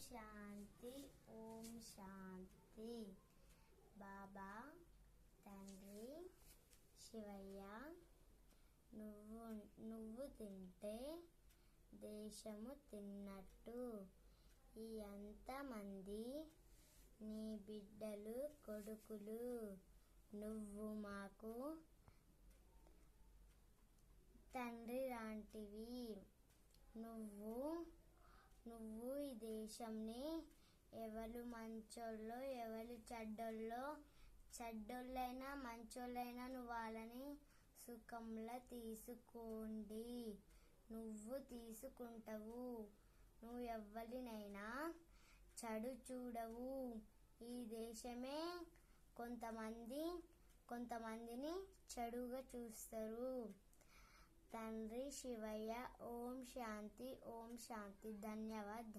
శాంతి ఓం శాంతి. బాబా తండ్రి శివయ్య, నువ్వు తింటే దేశము తిన్నట్టు. ఈ అంతమంది నీ బిడ్డలు కొడుకులు. నువ్వు మాకు తండ్రి లాంటివి. నువ్వు ఈ దేశంని ఎవరు మంచోళ్ళో ఎవరు చెడ్డోళ్ళైనా మంచోళ్ళైనా నువ్వు వాళ్ళని సుఖంలో తీసుకోండి. నువ్వు తీసుకుంటావు. నువ్వు ఎవరినైనా చెడు చూడవు. ఈ దేశమే కొంతమందిని చెడుగా చూస్తారు. తండ్రి శివయ్య ఓం శాంతి ఓం శాంతి. ధన్యవాద్.